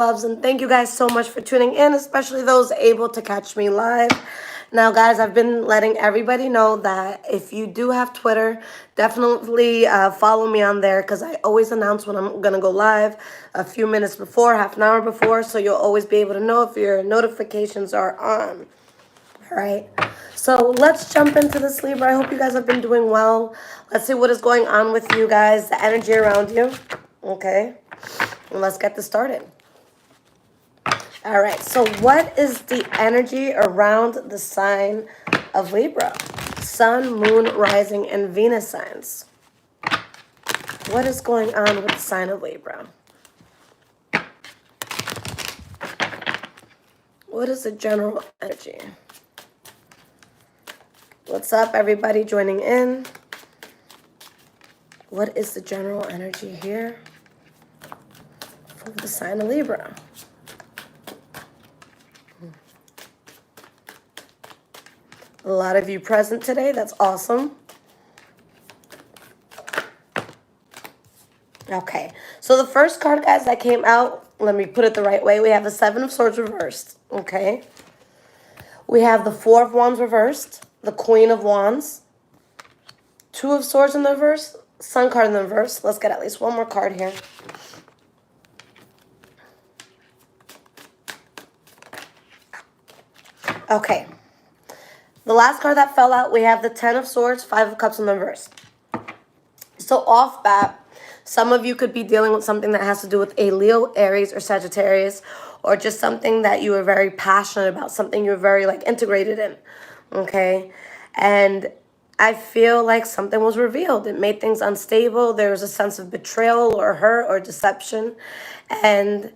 loves, and thank you guys so much for tuning in, especially those able to catch me live. Now, guys, I've been letting everybody know that if you do have Twitter, definitely follow me on there because I always announce when I'm going to go live a few minutes before, half an hour before, so you'll always be able to know if your notifications are on. All right, so let's jump into this, Libra. I hope you guys have been doing well. Let's see what is going on with you guys, the energy around you. Okay, and let's get this started. All right, so what is the energy around the sign of Libra? Sun, Moon, Rising, and Venus signs. What is going on with the sign of Libra? What is the general energy? What's up, everybody joining in? What is the general energy here for the sign of Libra? A lot of you present today. That's awesome. Okay, so the first card, guys, that came out, let me put it the right way. We have the Seven of Swords reversed, okay? We have the Four of Wands reversed, the Queen of Wands, Two of Swords in the reverse, Sun card in the reverse. Let's get at least one more card here. Okay. The last card that fell out, we have the Ten of Swords, Five of Cups in the reverse. So off bat, some of you could be dealing with something that has to do with a Leo, Aries, or Sagittarius, or just something that you were very passionate about, something you were very integrated in, okay? And I feel like something was revealed. It made things unstable. There was a sense of betrayal or hurt or deception. And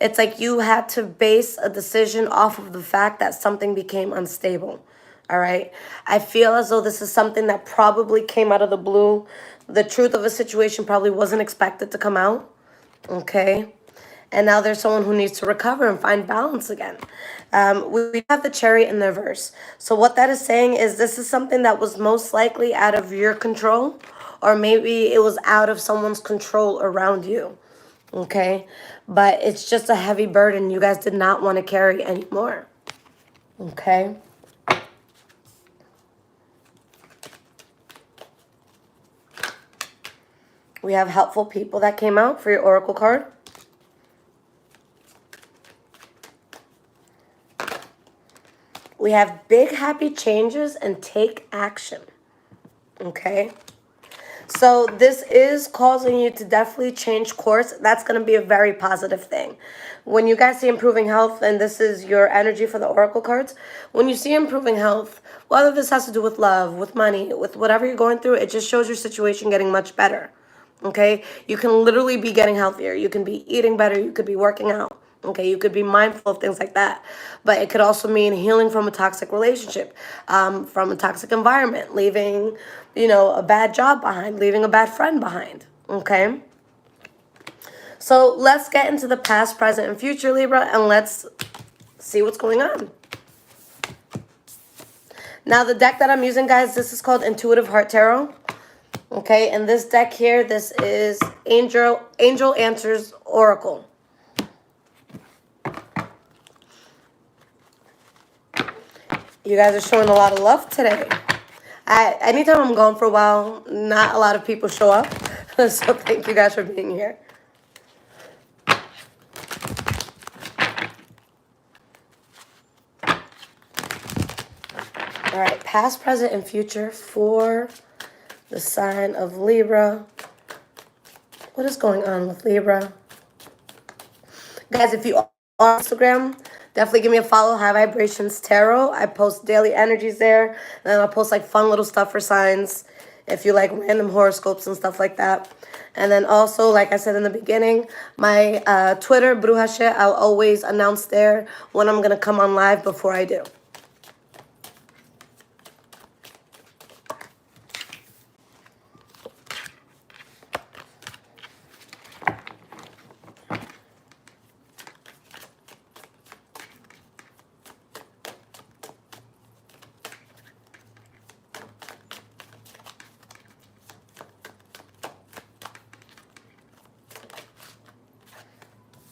it's like you had to base a decision off of the fact that something became unstable. All right. I feel as though this is something that probably came out of the blue. The truth of a situation probably wasn't expected to come out. Okay. And now there's someone who needs to recover and find balance again. We have the Chariot in the verse. So what that is saying is this is something that was most likely out of your control, or maybe it was out of someone's control around you. Okay. But it's just a heavy burden you guys did not want to carry anymore. Okay. We have helpful people that came out for your oracle card. We have big happy changes and take action. Okay. So this is causing you to definitely change course. That's going to be a very positive thing. When you guys see improving health, and this is your energy for the oracle cards, when you see improving health, whether this has to do with love, with money, with whatever you're going through, it just shows your situation getting much better. Okay, you can literally be getting healthier. You can be eating better. You could be working out. Okay, you could be mindful of things like that. But it could also mean healing from a toxic relationship, from a toxic environment, leaving, a bad job behind, leaving a bad friend behind. Okay, so let's get into the past, present, and future, Libra, and let's see what's going on. Now, the deck that I'm using, guys, this is called Intuitive Heart Tarot. Okay, and this deck here, this is Angel Answers Oracle. You guys are showing a lot of love today. Anytime I'm gone for a while, not a lot of people show up. So thank you guys for being here. All right, past, present, and future for the sign of Libra. What is going on with Libra? Guys, if you are on Instagram, definitely give me a follow, High Vibrations Tarot. I post daily energies there. And then I'll post fun little stuff for signs if you like random horoscopes and stuff like that. And then also, like I said in the beginning, my Twitter, Bruhashe, I'll always announce there when I'm going to come on live before I do.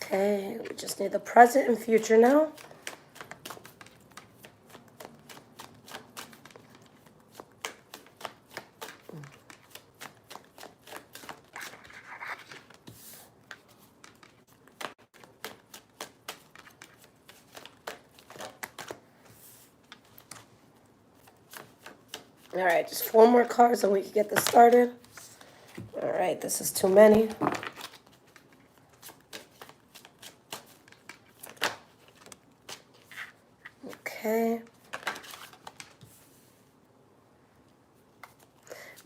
Okay, we just need the present and future now. All right, just 4 more cards and we can get this started. All right, this is too many. Okay.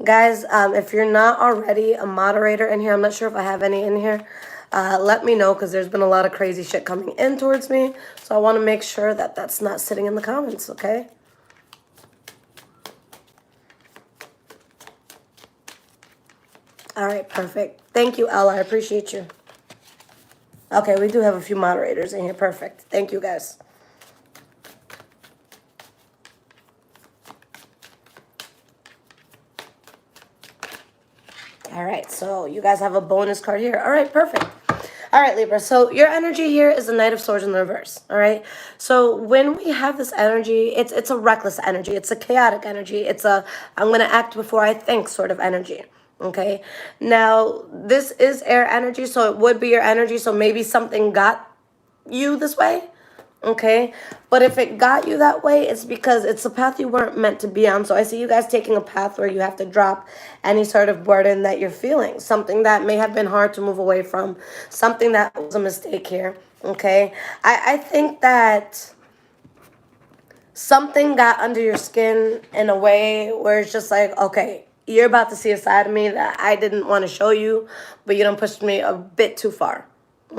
Guys, if you're not already a moderator in here, I'm not sure if I have any in here, let me know because there's been a lot of crazy shit coming in towards me. So I want to make sure that that's not sitting in the comments, okay? All right, perfect. Thank you, Ella. I appreciate you. Okay, we do have a few moderators in here. Perfect. Thank you, guys. All right, so you guys have a bonus card here. All right, perfect. All right, Libra, so your energy here is the Knight of Swords in the reverse, all right? So when we have this energy, it's a reckless energy. It's a chaotic energy. It's a I'm going to act before I think sort of energy. Okay, now this is air energy, so it would be your energy. So maybe something got you this way, okay? But if it got you that way, it's because it's a path you weren't meant to be on. So I see you guys taking a path where you have to drop any sort of burden that you're feeling, something that may have been hard to move away from, something that was a mistake here, okay? I think that something got under your skin in a way where it's just like, okay, you're about to see a side of me that I didn't want to show you, but you done pushed me a bit too far.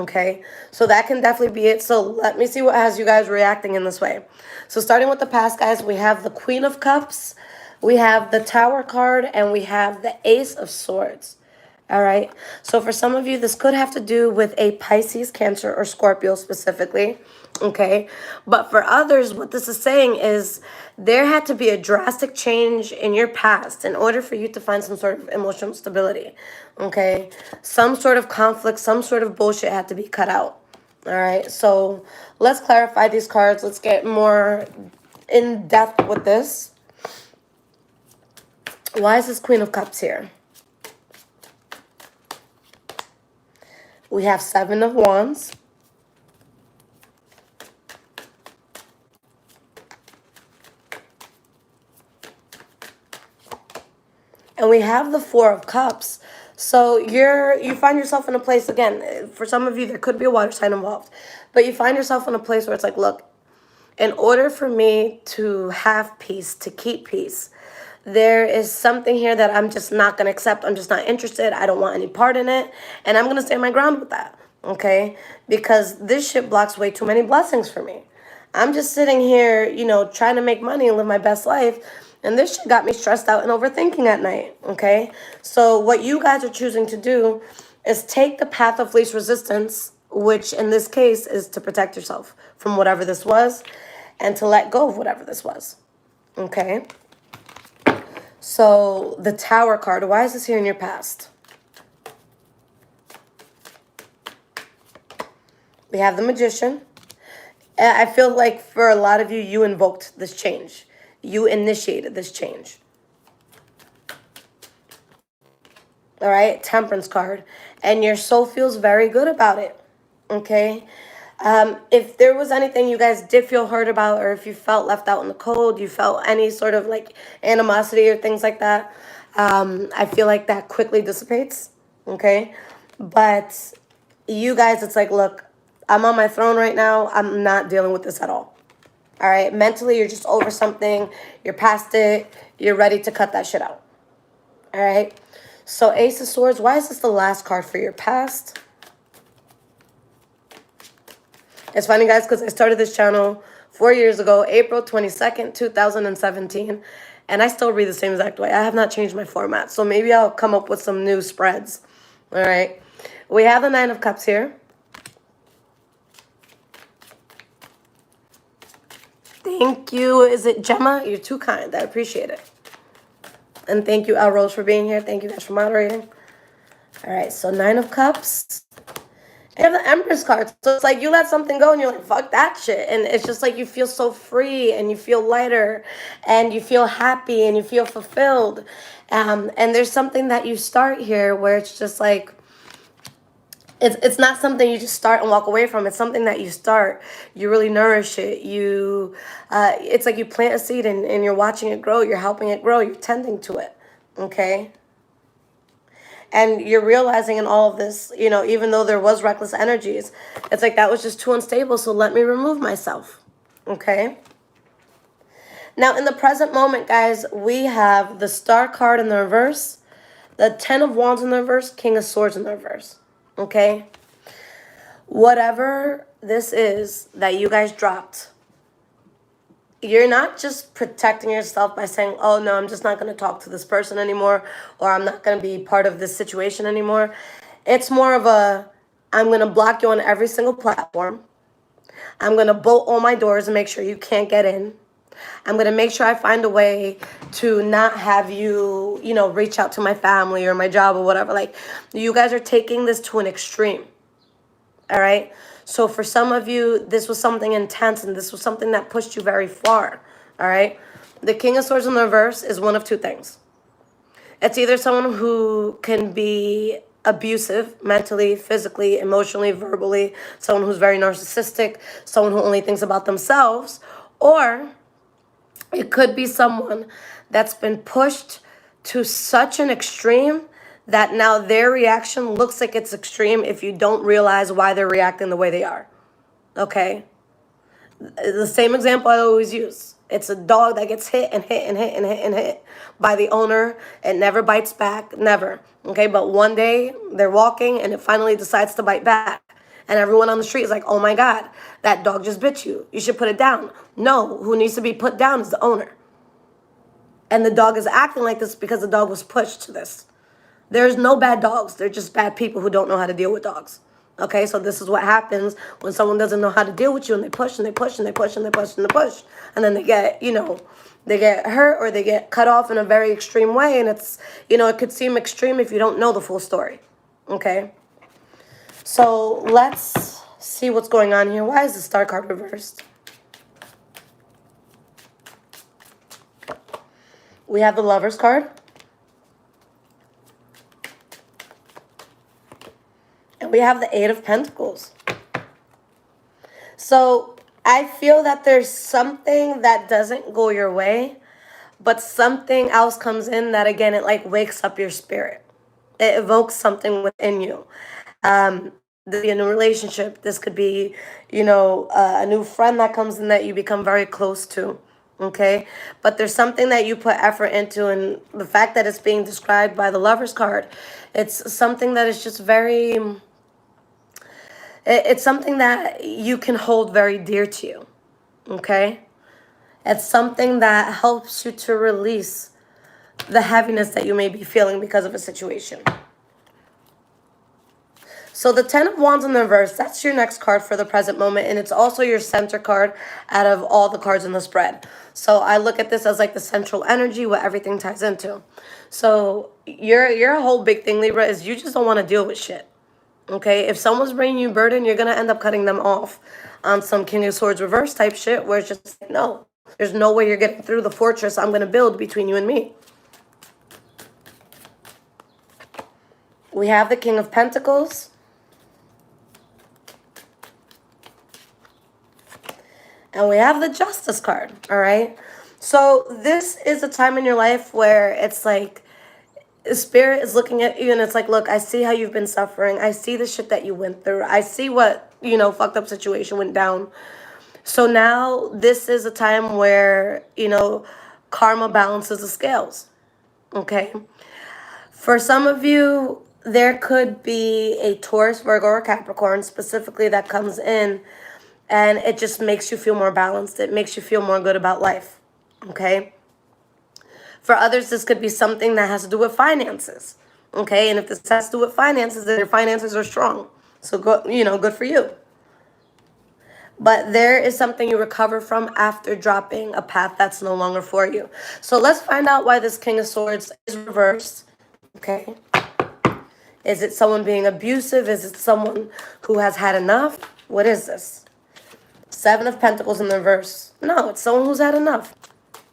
Okay, so that can definitely be it. So let me see what has you guys reacting in this way. So starting with the past, guys, we have the Queen of Cups, we have the Tower card, and we have the Ace of Swords. All right, so for some of you, this could have to do with a Pisces, Cancer, or Scorpio specifically, okay? But for others, what this is saying is there had to be a drastic change in your past in order for you to find some sort of emotional stability, okay? Some sort of conflict, some sort of bullshit had to be cut out, all right? So let's clarify these cards. Let's get more in depth with this. Why is this Queen of Cups here? We have 7 of Wands. And we have the 4 of Cups. So you find yourself in a place, again, for some of you, there could be a water sign involved. But you find yourself in a place where it's like, look, in order for me to have peace, to keep peace, there is something here that I'm just not going to accept. I'm just not interested. I don't want any part in it. And I'm going to stand my ground with that, okay? Because this shit blocks way too many blessings for me. I'm just sitting here, you know, trying to make money and live my best life. And this shit got me stressed out and overthinking at night, okay? So what you guys are choosing to do is take the path of least resistance, which in this case is to protect yourself from whatever this was and to let go of whatever this was, okay? So the Tower card, why is this here in your past? We have the Magician. I feel like for a lot of you, you invoked this change. You initiated this change. All right, Temperance card. And your soul feels very good about it, okay? If there was anything you guys did feel hurt about, or if you felt left out in the cold, you felt any sort of like animosity or things like that, I feel like that quickly dissipates, okay? But you guys, it's like, look, I'm on my throne right now. I'm not dealing with this at all. All right, mentally, you're just over something. You're past it. You're ready to cut that shit out. All right, so Ace of Swords, why is this the last card for your past? It's funny, guys, because I started this channel 4 years ago, April 22nd, 2017, and I still read the same exact way. I have not changed my format, so maybe I'll come up with some new spreads. All right, we have the 9 of Cups here. Thank you. Is it Gemma? You're too kind. I appreciate it. And thank you, El Rose, for being here. Thank you guys for moderating. All right, so 9 of Cups. You have the Empress card. So it's like you let something go and you're like, fuck that shit. And it's just like you feel so free and you feel lighter and you feel happy and you feel fulfilled. And there's something that you start here where it's just like, it's not something you just start and walk away from. It's something that you start. You really nourish it. It's like you plant a seed and you're watching it grow. You're helping it grow. You're tending to it. Okay? And you're realizing in all of this, even though there was reckless energies, it's like that was just too unstable, so let me remove myself. Okay? Now, in the present moment, guys, we have the Star card in the reverse, the Ten of Wands in the reverse, King of Swords in the reverse. Okay? Whatever this is that you guys dropped, you're not just protecting yourself by saying, oh, no, I'm just not going to talk to this person anymore, or I'm not going to be part of this situation anymore. It's more of I'm going to block you on every single platform. I'm going to bolt all my doors and make sure you can't get in. I'm going to make sure I find a way to not have you, reach out to my family or my job or whatever. Like, you guys are taking this to an extreme. All right? So for some of you, this was something intense and this was something that pushed you very far. All right? The King of Swords in the reverse is one of two things. It's either someone who can be abusive mentally, physically, emotionally, verbally, someone who's very narcissistic, someone who only thinks about themselves, or it could be someone that's been pushed to such an extreme that now their reaction looks like it's extreme if you don't realize why they're reacting the way they are. Okay? The same example I always use. It's a dog that gets hit and hit and hit and hit and hit by the owner. It never bites back. Never. Okay? But one day they're walking and it finally decides to bite back. And everyone on the street is like, oh my God, that dog just bit you. You should put it down. No, who needs to be put down is the owner. And the dog is acting like this because the dog was pushed to this. There's no bad dogs. They're just bad people who don't know how to deal with dogs. Okay, so this is what happens when someone doesn't know how to deal with you and they push and they push and they push and they push and they push. And then they get, they get hurt or they get cut off in a very extreme way. And it's, it could seem extreme if you don't know the full story. Okay? So let's see what's going on here. Why is the Star card reversed? We have the Lovers card. And we have the Eight of Pentacles. So I feel that there's something that doesn't go your way, but something else comes in that, again, it like wakes up your spirit. It evokes something within you. This could be a new relationship. This could be, a new friend that comes in that you become very close to. Okay? But there's something that you put effort into, and the fact that it's being described by the Lovers card, it's something that is just very... It's something that you can hold very dear to you, okay? It's something that helps you to release the heaviness that you may be feeling because of a situation. So the Ten of Wands in the reverse, that's your next card for the present moment, and it's also your center card out of all the cards in the spread. So I look at this as like the central energy, what everything ties into. So your whole big thing, Libra, is you just don't want to deal with shit. Okay, if someone's bringing you burden, you're going to end up cutting them off on some King of Swords reverse type shit where it's just like, no, there's no way you're getting through the fortress I'm going to build between you and me. We have the King of Pentacles. And we have the Justice card, all right? So this is a time in your life where it's like, Spirit is looking at you and it's like, look, I see how you've been suffering. I see the shit that you went through. I see what, fucked up situation went down. So now this is a time where, karma balances the scales. Okay? For some of you, there could be a Taurus, Virgo, or Capricorn specifically that comes in and it just makes you feel more balanced. It makes you feel more good about life. Okay? For others, this could be something that has to do with finances, okay? And if this has to do with finances, then your finances are strong. So, good for you. But there is something you recover from after dropping a path that's no longer for you. So let's find out why this King of Swords is reversed, okay? Is it someone being abusive? Is it someone who has had enough? What is this? Seven of Pentacles in the reverse. No, it's someone who's had enough.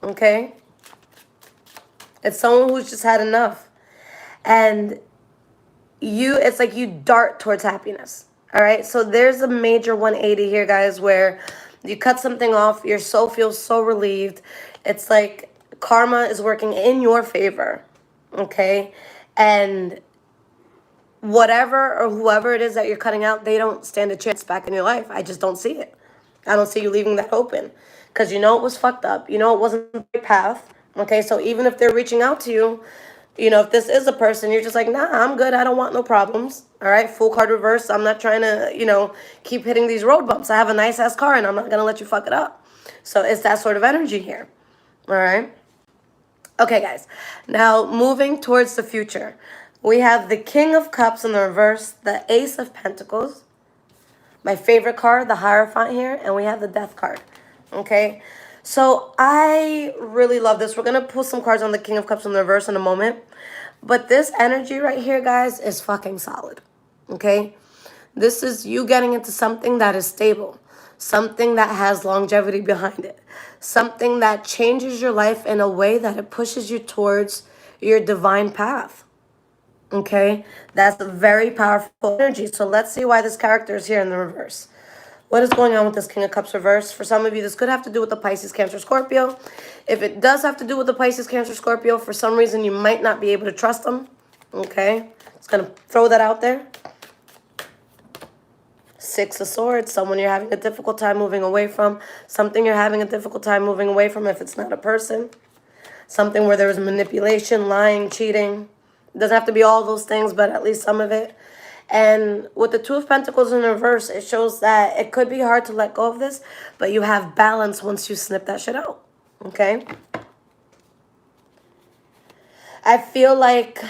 Okay? It's someone who's just had enough. And it's like you dart towards happiness. All right? So there's a major 180 here, guys, where you cut something off. Your soul feels so relieved. It's like karma is working in your favor. Okay? And whatever or whoever it is that you're cutting out, they don't stand a chance back in your life. I just don't see it. I don't see you leaving that open. Because you know it was fucked up. You know it wasn't the right path. Okay, so even if they're reaching out to you, you know, if this is a person, you're just like, nah, I'm good. I don't want no problems. All right, full card reverse. I'm not trying to, you know, keep hitting these road bumps. I have a nice-ass car, and I'm not going to let you fuck it up. So it's that sort of energy here. All right? Okay, guys. Now, moving towards the future. We have the King of Cups in the reverse, the Ace of Pentacles, my favorite card, the Hierophant here, and we have the Death card. Okay? So I really love this. We're going to pull some cards on the King of Cups in the reverse in a moment. But this energy right here, guys, is fucking solid. Okay? This is you getting into something that is stable. Something that has longevity behind it. Something that changes your life in a way that it pushes you towards your divine path. Okay? That's a very powerful energy. So let's see why this character is here in the reverse. What is going on with this King of Cups reverse? For some of you, this could have to do with the Pisces, Cancer, Scorpio. If it does have to do with the Pisces, Cancer, Scorpio, for some reason, you might not be able to trust them. Okay? Just going to throw that out there. Six of Swords, someone you're having a difficult time moving away from. Something you're having a difficult time moving away from if it's not a person. Something where there was manipulation, lying, cheating. It doesn't have to be all those things, but at least some of it. And with the Two of Pentacles in reverse, it shows that it could be hard to let go of this, but you have balance once you snip that shit out. Okay? I feel like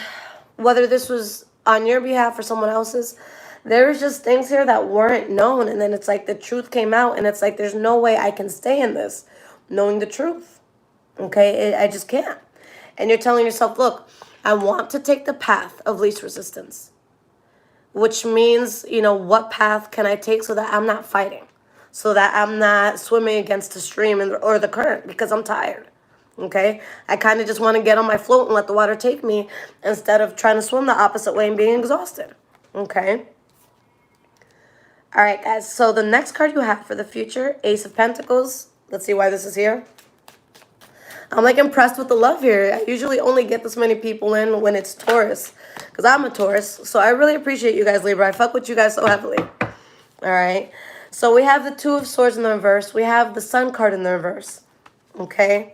whether this was on your behalf or someone else's, there was just things here that weren't known, and then it's like the truth came out, and it's like there's no way I can stay in this knowing the truth. Okay? I just can't. And you're telling yourself, look, I want to take the path of least resistance. Which means, you know, what path can I take so that I'm not fighting? So that I'm not swimming against the stream or the current because I'm tired. Okay? I kind of just want to get on my float and let the water take me instead of trying to swim the opposite way and being exhausted. Okay? All right, guys. So the next card you have for the future, Ace of Pentacles. Let's see why this is here. I'm like impressed with the love here. I usually only get this many people in when it's Taurus, because I'm a Taurus. So I really appreciate you guys, Libra. I fuck with you guys so heavily. All right. So we have the Two of Swords in the reverse. We have the Sun card in the reverse. Okay.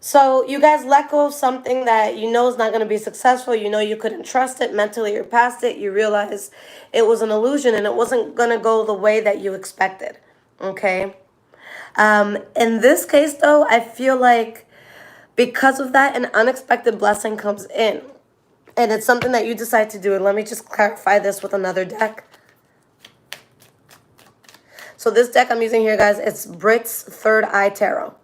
So you guys let go of something that you know is not going to be successful. You know you couldn't trust it. Mentally you're past it. You realize it was an illusion and it wasn't going to go the way that you expected. Okay. In this case, though, I feel like because of that, an unexpected blessing comes in. And it's something that you decide to do. And let me just clarify this with another deck. So this deck I'm using here, guys, it's Brit's Third Eye Tarot.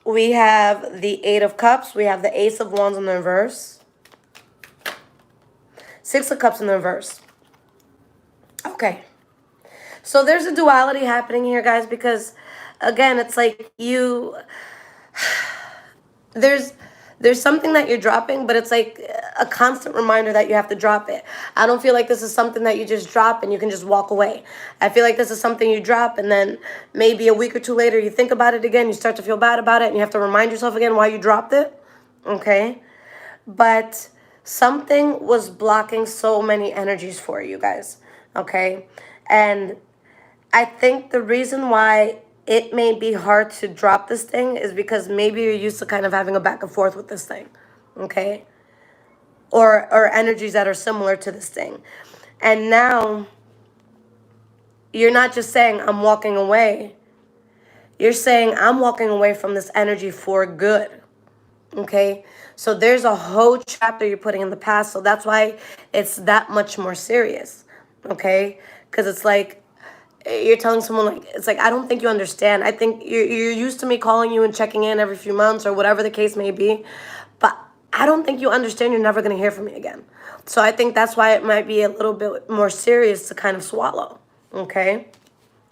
We have the Eight of Cups. We have the Ace of Wands in the reverse. Six of Cups in the reverse. Okay. So there's a duality happening here, guys, because, again, it's like you... There's something that you're dropping, but it's like a constant reminder that you have to drop it. I don't feel like this is something that you just drop and you can just walk away. I feel like this is something you drop and then maybe a week or two later you think about it again, you start to feel bad about it, and you have to remind yourself again why you dropped it. Okay? But something was blocking so many energies for you guys. Okay? And I think the reason why it may be hard to drop this thing is because maybe you're used to kind of having a back and forth with this thing, okay? Or energies that are similar to this thing. And now you're not just saying, I'm walking away. You're saying, I'm walking away from this energy for good, okay? So there's a whole chapter you're putting in the past, so that's why it's that much more serious, okay? Because it's like, you're telling someone, like, it's like, I don't think you understand. I think you're used to me calling you and checking in every few months or whatever the case may be, but I don't think you understand you're never going to hear from me again. So I think that's why it might be a little bit more serious to kind of swallow, okay?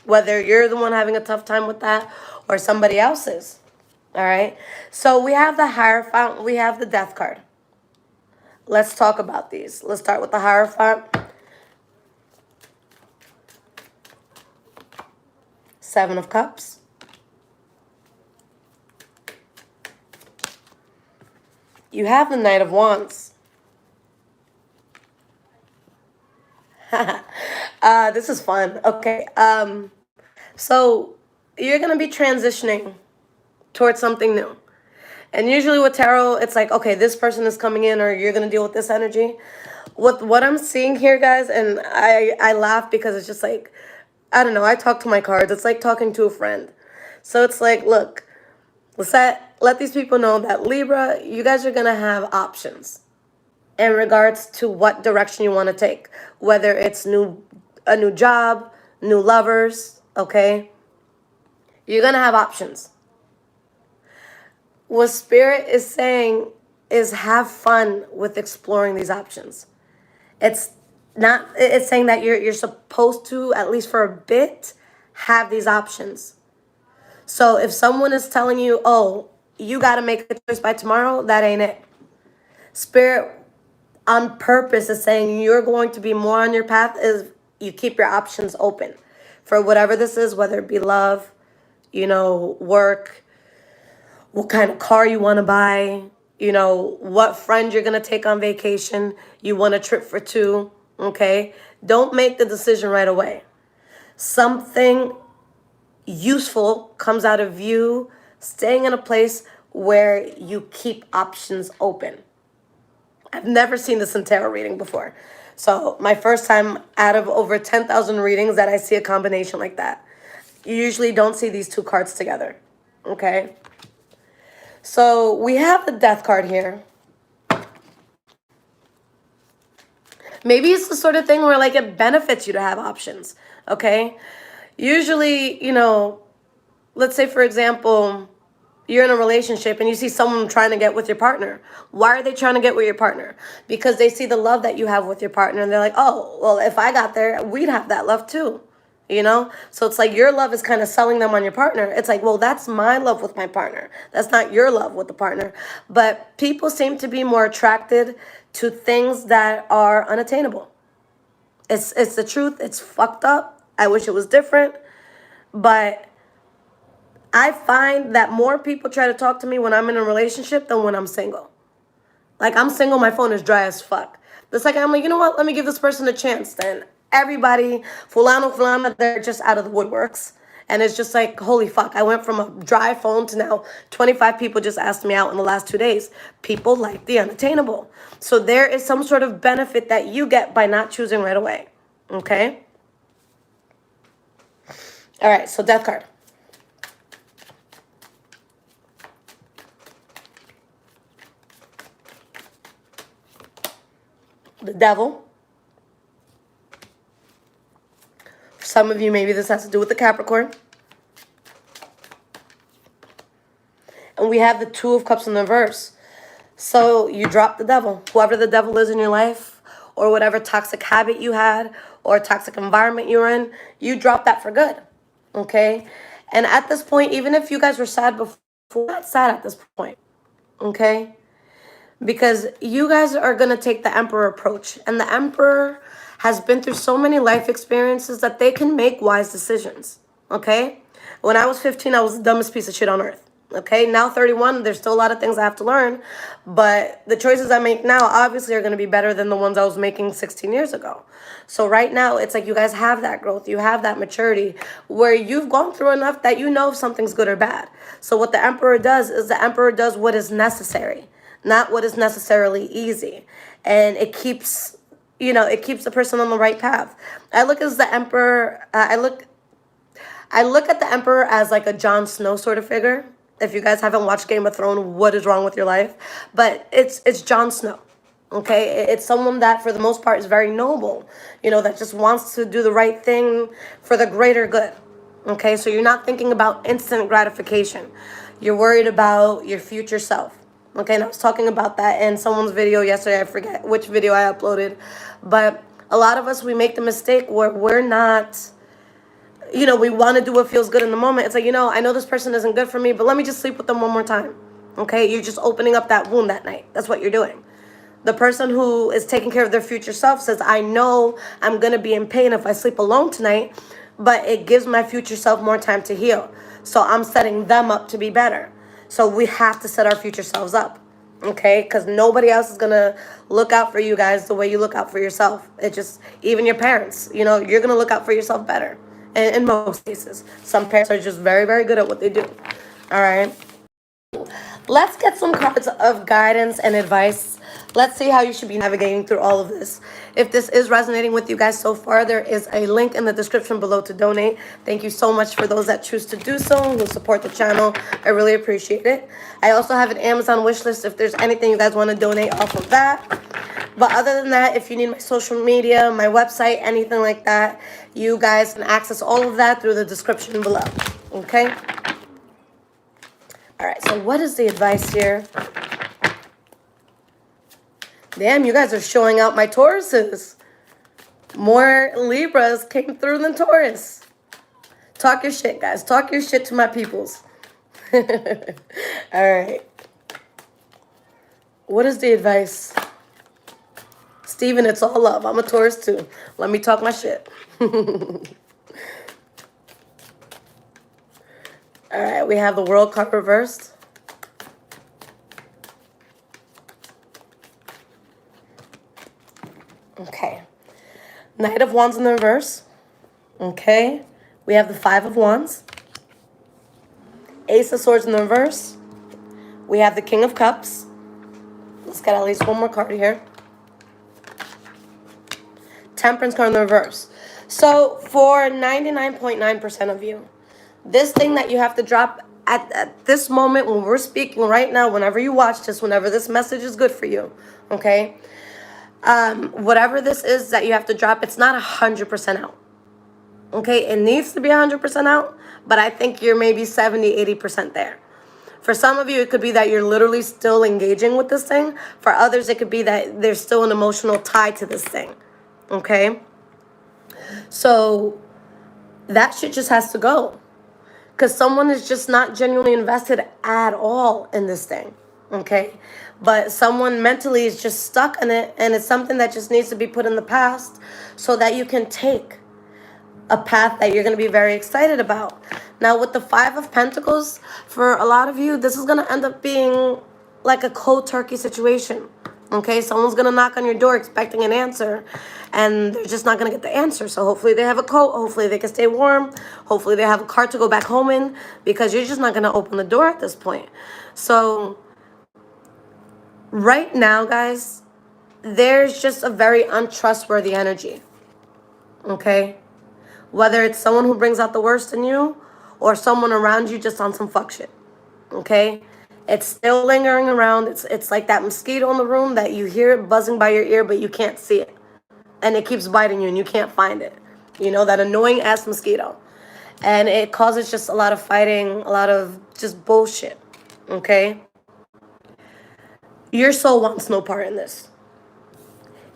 Whether you're the one having a tough time with that or somebody else is, all right? So we have the Hierophant, we have the Death card. Let's talk about these. Let's start with the Hierophant. Seven of Cups. You have the Knight of Wands. This is fun. Okay. So you're going to be transitioning towards something new. And usually with tarot, it's like, okay, this person is coming in or you're going to deal with this energy. What I'm seeing here, guys, and I laugh because it's just like, I don't know, I talk to my cards. It's like talking to a friend. So it's like, look, let these people know that Libra, you guys are going to have options in regards to what direction you want to take. Whether it's a new job, new lovers, okay? You're going to have options. What Spirit is saying is have fun with exploring these options. It's saying that you're supposed to, at least for a bit, have these options. So if someone is telling you, oh, you got to make a choice by tomorrow, that ain't it. Spirit on purpose is saying you're going to be more on your path is you keep your options open for whatever this is, whether it be love, work, what kind of car you want to buy, what friend you're going to take on vacation. You want a trip for two, okay? Don't make the decision right away. Something useful comes out of you staying in a place where you keep options open. I've never seen this in tarot reading before. So my first time out of over 10,000 readings that I see a combination like that. You usually don't see these two cards together, okay? So we have the Death card here. Maybe it's the sort of thing where, like, it benefits you to have options, okay? Usually, let's say, for example, you're in a relationship and you see someone trying to get with your partner. Why are they trying to get with your partner? Because they see the love that you have with your partner and they're like, oh, well, if I got there, we'd have that love too. So it's like your love is kind of selling them on your partner. It's like, well, that's my love with my partner. That's not your love with the partner. But people seem to be more attracted to things that are unattainable. It's the truth. It's fucked up. I wish it was different. But I find that more people try to talk to me when I'm in a relationship than when I'm single. Like, I'm single, my phone is dry as fuck. The second I'm like, you know what, let me give this person a chance. Then everybody, fulana, they're just out of the woodworks. And it's just like, holy fuck, I went from a dry phone to now 25 people just asked me out in the last 2 days. People like the unattainable. So there is some sort of benefit that you get by not choosing right away. Okay? All right, so Death card. The Devil. For some of you, maybe this has to do with the Capricorn. And we have the Two of Cups in the reverse. So you drop the devil. Whoever the devil is in your life, or whatever toxic habit you had, or toxic environment you're in, you drop that for good. Okay? And at this point, even if you guys were sad before, not sad at this point. Okay? Because you guys are going to take the Emperor approach. And the Emperor has been through so many life experiences that they can make wise decisions. Okay? When I was 15, I was the dumbest piece of shit on earth. Okay? Now 31, there's still a lot of things I have to learn. But the choices I make now obviously are going to be better than the ones I was making 16 years ago. So right now, it's like you guys have that growth. You have that maturity where you've gone through enough that you know if something's good or bad. So what the Emperor does is the Emperor does what is necessary. Not what is necessarily easy. And it keeps, it keeps the person on the right path. I look as the Emperor, I look at the Emperor as like a Jon Snow sort of figure. If you guys haven't watched Game of Thrones, what is wrong with your life? But it's Jon Snow, Okay, it's someone that for the most part is very noble, that just wants to do the right thing for the greater good. Okay, so you're not thinking about instant gratification. You're worried about your future self. Okay, and I was talking about that in someone's video yesterday. I forget which video I uploaded. But a lot of us, we make the mistake where we're not, we want to do what feels good in the moment. It's like, I know this person isn't good for me, but let me just sleep with them one more time. Okay, you're just opening up that wound that night. That's what you're doing. The person who is taking care of their future self says, I know I'm going to be in pain if I sleep alone tonight, but it gives my future self more time to heal. So I'm setting them up to be better. So we have to set our future selves up, okay? Because nobody else is going to look out for you guys the way you look out for yourself. It just, even your parents, you're going to look out for yourself better in most cases. Some parents are just very, very good at what they do, all right? Let's get some cards of guidance and advice. Let's see how you should be navigating through all of this. If this is resonating with you guys so far, there is a link in the description below to donate. Thank you so much for those that choose to do so, who support the channel. I really appreciate it. I also have an Amazon wish list if there's anything you guys want to donate off of that. But other than that, if you need my social media, my website, anything like that, you guys can access all of that through the description below. Okay? All right, so what is the advice here? Damn, you guys are showing out my Tauruses. More Libras came through than Taurus. Talk your shit, guys. Talk your shit to my peoples. All right. What is the advice? Steven, it's all love. I'm a Taurus too. Let me talk my shit. All right, we have the World card reversed. Okay. Knight of Wands in the reverse. Okay. We have the Five of Wands. Ace of Swords in the reverse. We have the King of Cups. Let's get at least one more card here. Temperance card in the reverse. So for 99.9% of you, this thing that you have to drop at this moment when we're speaking right now, whenever you watch this, whenever this message is good for you, okay? Whatever this is that you have to drop, it's not 100% out. Okay, it needs to be 100% out, but I think you're maybe 70, 80% there. For some of you, it could be that you're literally still engaging with this thing. For others, it could be that there's still an emotional tie to this thing. Okay? So that shit just has to go. Because someone is just not genuinely invested at all in this thing. Okay? But someone mentally is just stuck in it, and it's something that just needs to be put in the past so that you can take a path that you're going to be very excited about. Now, with the Five of Pentacles, for a lot of you, this is going to end up being like a cold turkey situation. Okay, someone's going to knock on your door expecting an answer, and they're just not going to get the answer. So hopefully they have a coat. Hopefully they can stay warm. Hopefully they have a car to go back home in, because you're just not going to open the door at this point. So right now, guys, there's just a very untrustworthy energy. Okay? Whether it's someone who brings out the worst in you or someone around you just on some fuck shit. Okay? It's still lingering around. It's like that mosquito in the room that you hear it buzzing by your ear, but you can't see it. And it keeps biting you and you can't find it. You know, that annoying ass mosquito. And it causes just a lot of fighting, a lot of just bullshit. Okay? Your soul wants no part in this.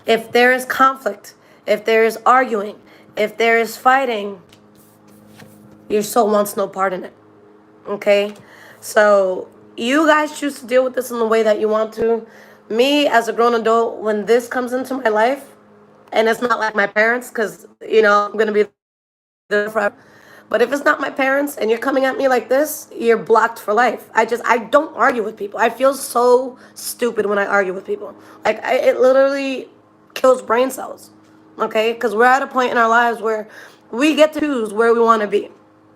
If there is conflict, if there is arguing, if there is fighting, your soul wants no part in it. Okay? So you guys choose to deal with this in the way that you want to. Me, as a grown adult, when this comes into my life, and it's not like my parents, because, you know, I'm going to be there forever. But if it's not my parents and you're coming at me like this, you're blocked for life. I don't argue with people. I feel so stupid when I argue with people. Like, it literally kills brain cells. Okay? Because we're at a point in our lives where we get to choose where we want to be.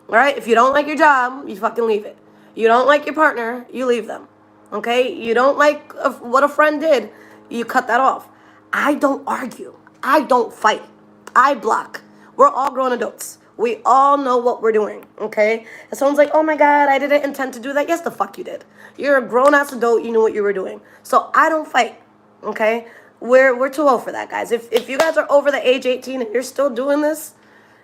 All right? If you don't like your job, you fucking leave it. You don't like your partner, you leave them. Okay? You don't like what a friend did, you cut that off. I don't argue. I don't fight. I block. We're all grown adults. We all know what we're doing, okay? And someone's like, oh my God, I didn't intend to do that. Yes, the fuck you did. You're a grown-ass adult. You knew what you were doing. So I don't fight, okay? We're too old for that, guys. If you guys are over the age 18 and you're still doing this,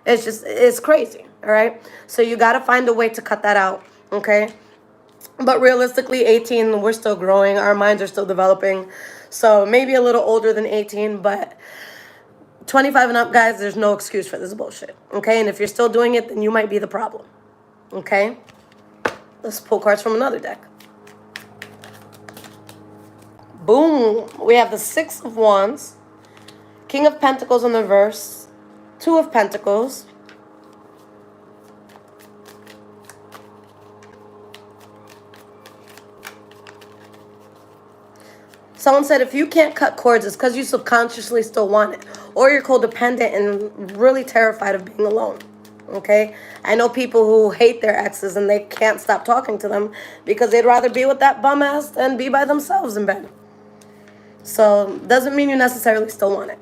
it's crazy, all right? So you got to find a way to cut that out, okay? But realistically, 18, we're still growing. Our minds are still developing. So maybe a little older than 18, but 25 and up, guys, there's no excuse for this bullshit, okay? And if you're still doing it, then you might be the problem, okay? Let's pull cards from another deck. Boom. We have the Six of Wands, King of Pentacles in the reverse, Two of Pentacles, someone said if you can't cut cords, it's because you subconsciously still want it. Or you're codependent and really terrified of being alone. Okay? I know people who hate their exes and they can't stop talking to them because they'd rather be with that bum ass than be by themselves in bed. So, doesn't mean you necessarily still want it.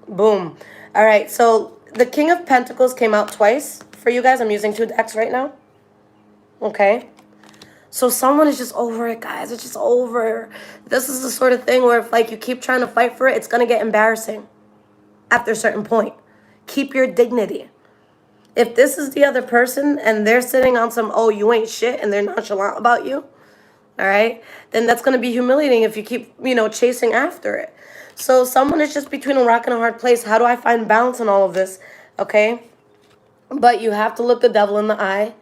Boom. All right, so the King of Pentacles came out twice for you guys. I'm using 2 decks right now. Okay? So someone is just over it, guys. It's just over. This is the sort of thing where if, like, you keep trying to fight for it, it's going to get embarrassing after a certain point. Keep your dignity. If this is the other person and they're sitting on some, oh, you ain't shit, and they're nonchalant about you, all right, then that's going to be humiliating if you keep, chasing after it. So someone is just between a rock and a hard place. How do I find balance in all of this? Okay? But you have to look the devil in the eye,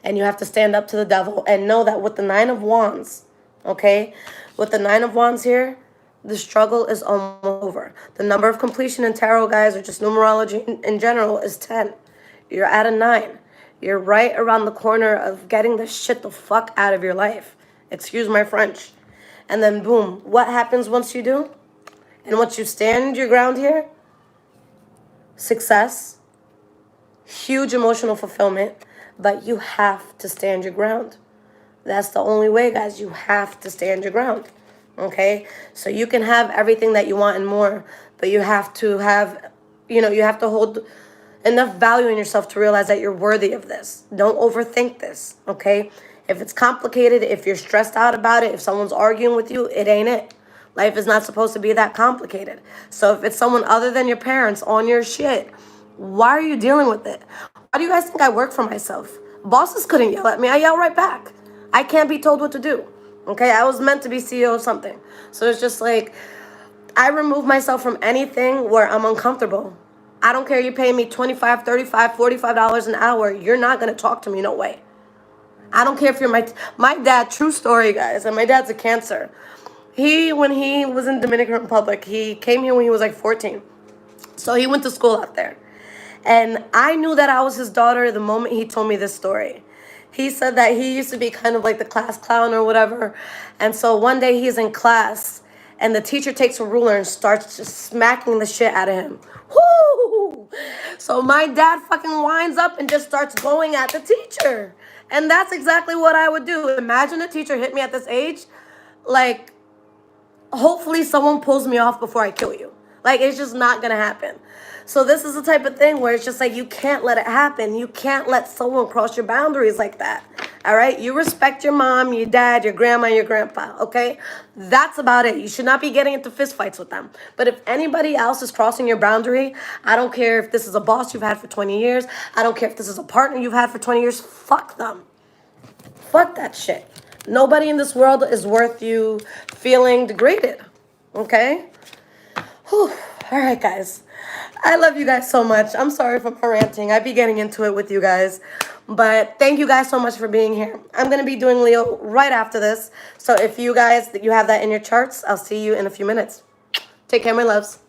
and you have to stand up to the devil and know that with the Nine of Wands, okay, with the Nine of Wands here, the struggle is almost over. The number of completion in tarot, guys, or just numerology in general, is 10. You're at a 9. You're right around the corner of getting the shit the fuck out of your life. Excuse my French. And then, boom, what happens once you do? And once you stand your ground here? Success. Huge emotional fulfillment. But you have to stand your ground. That's the only way, guys. You have to stand your ground. Okay? So you can have everything that you want and more. But you have to have, you have to hold enough value in yourself to realize that you're worthy of this. Don't overthink this. Okay? If it's complicated, if you're stressed out about it, if someone's arguing with you, it ain't it. Life is not supposed to be that complicated. So if it's someone other than your parents on your shit, why are you dealing with it? Why do you guys think I work for myself? Bosses couldn't yell at me. I yell right back. I can't be told what to do. Okay? I was meant to be CEO of something. So it's just like, I remove myself from anything where I'm uncomfortable. I don't care. You're paying me $25, $35, $45 an hour. You're not going to talk to me. No way. I don't care if you're my dad, true story, guys, and my dad's a Cancer. When he was in Dominican Republic, he came here when he was like 14. So he went to school out there. And I knew that I was his daughter the moment he told me this story. He said that he used to be kind of like the class clown or whatever. And so one day he's in class, and the teacher takes a ruler and starts just smacking the shit out of him. Whoo! So my dad fucking winds up and just starts going at the teacher. And that's exactly what I would do. Imagine a teacher hit me at this age. Like, hopefully someone pulls me off before I kill you. Like, it's just not going to happen. So this is the type of thing where it's just like, you can't let it happen. You can't let someone cross your boundaries like that. All right? You respect your mom, your dad, your grandma, your grandpa, okay? That's about it. You should not be getting into fistfights with them. But if anybody else is crossing your boundary, I don't care if this is a boss you've had for 20 years. I don't care if this is a partner you've had for 20 years. Fuck them. Fuck that shit. Nobody in this world is worth you feeling degraded, okay? Whew. All right, guys. I love you guys so much. I'm sorry for my ranting. I'd be getting into it with you guys. But thank you guys so much for being here. I'm going to be doing Leo right after this. So if you guys, you have that in your charts, I'll see you in a few minutes. Take care, my loves.